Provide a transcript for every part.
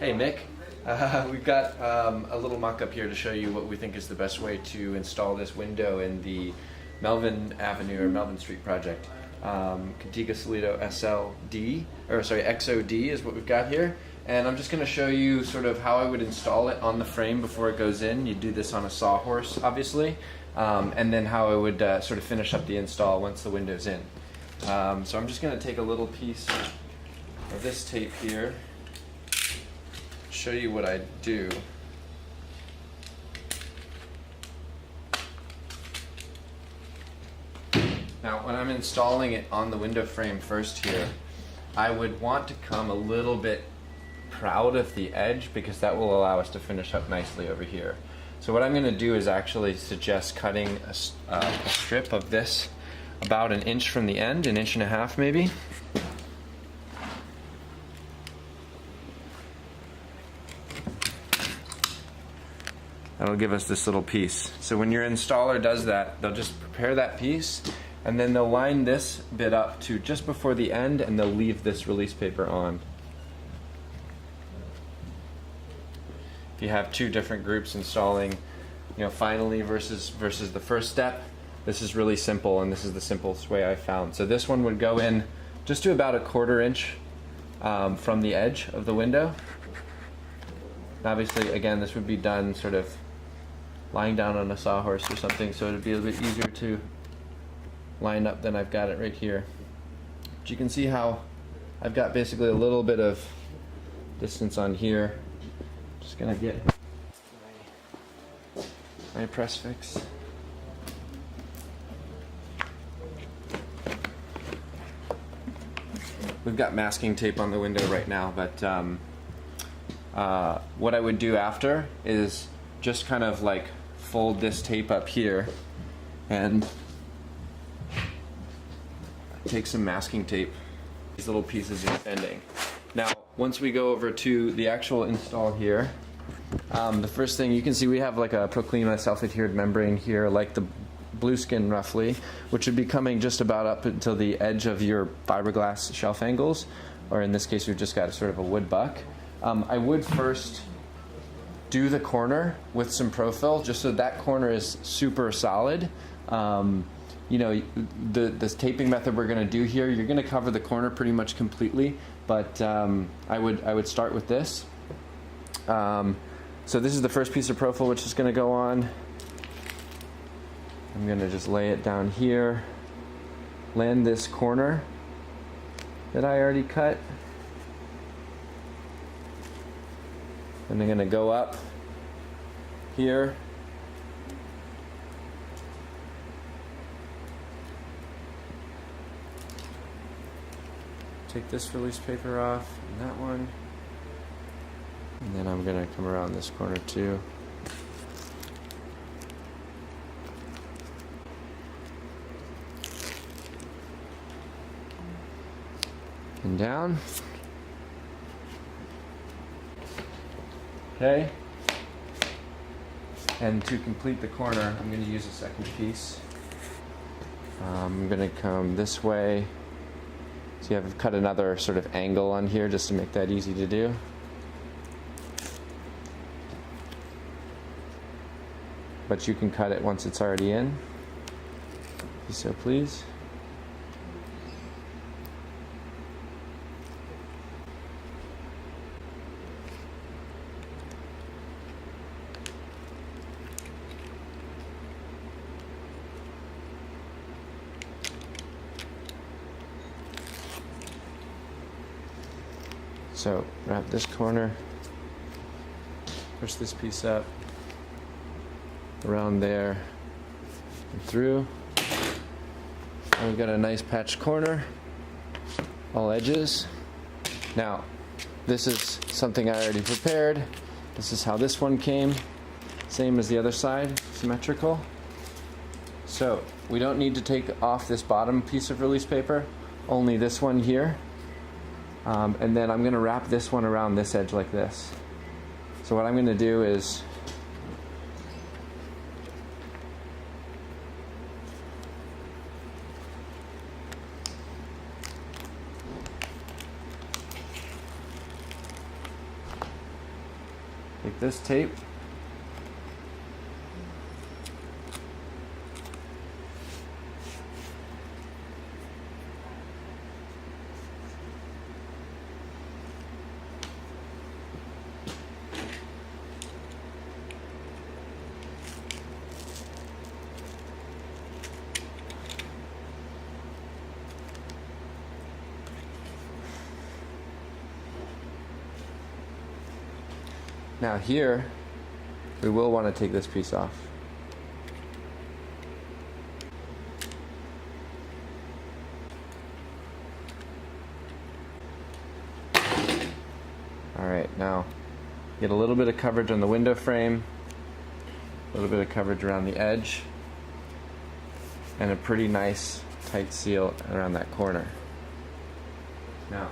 Hey Mick, we've got a little mock-up here to show you what we think is the best way to install this window in the Melvin Avenue or Melvin Street project. Contigo Solido XOD is what we've got here, and I'm just going to show you sort of how I would install it on the frame before it goes in. You do this on a sawhorse, obviously, and then how I would sort of finish up the install once the window's in. So I'm just going to take a little piece of this tape here, show you what I do. Now, when I'm installing it on the window frame first here, I would want to come a little bit proud of the edge because that will allow us to finish up nicely over here. So what I'm going to do is actually suggest cutting a strip of this about an inch from the end, an inch and a half maybe. That'll give us this little piece. So when your installer does that, they'll just prepare that piece and then they'll line this bit up to just before the end and they'll leave this release paper on. If you have two different groups installing, finally versus the first step, this is really simple and this is the simplest way I found. So this one would go in just to about a 1/4 inch from the edge of the window. Obviously, again, this would be done sort of lying down on a sawhorse or something, so it would be a little bit easier to line up than I've got it right here. But you can see how I've got basically a little bit of distance on here. Just gonna get my press fix. We've got masking tape on the window right now, but what I would do after is just kind of like fold this tape up here and take some masking tape. These little pieces are bending. Now, once we go over to the actual install here, the first thing you can see, we have like a Proclima self-adhered membrane here, like the Blueskin roughly, which would be coming just about up until the edge of your fiberglass shelf angles, or in this case we've just got a sort of a wood buck. I would first do the corner with some Profil just so that corner is super solid. This taping method we're going to do here, you're going to cover the corner pretty much completely, but I would start with this. So this is the first piece of Profil which is going to go on. I'm going to just lay it down here, land this corner that I already cut, and I'm going to go up here, take this release paper off and that one, and then I'm going to come around this corner too. And down. Okay. And to complete the corner, I'm going to use a second piece. I'm going to come this way. See, I've cut another sort of angle on here just to make that easy to do. But you can cut it once it's already in, if you so please. So wrap this corner, push this piece up, around there, and through. And we've got a nice patched corner, all edges. Now, this is something I already prepared. This is how this one came, same as the other side, symmetrical. So we don't need to take off this bottom piece of release paper, only this one here. And then I'm going to wrap this one around this edge like this. So what I'm going to do is Take this tape. Now here, we will want to take this piece off. Alright, now get a little bit of coverage on the window frame, a little bit of coverage around the edge, and a pretty nice tight seal around that corner. Now,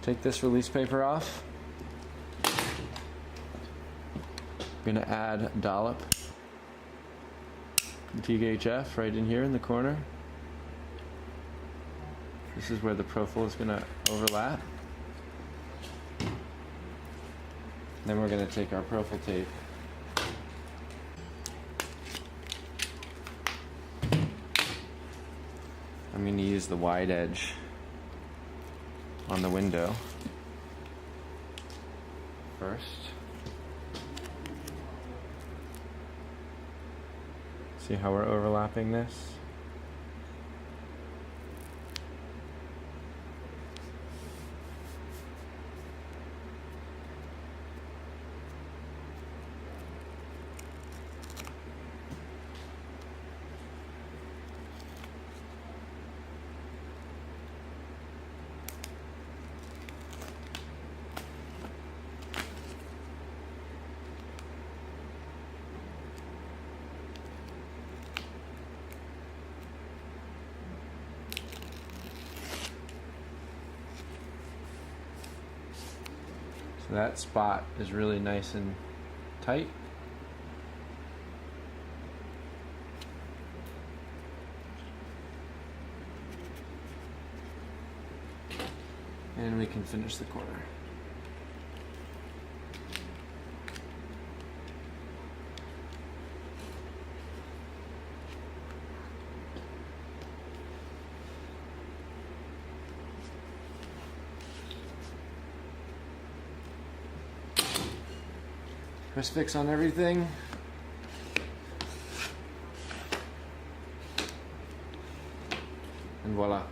take this release paper off. I'm going to add a dollop Contiga HF right in here in the corner. This is where the profile is going to overlap. Then we're going to take our profile tape. I'm going to use the wide edge on the window first. See how we're overlapping this? So that spot is really nice and tight. And we can finish the corner. Press fix on everything. And voila.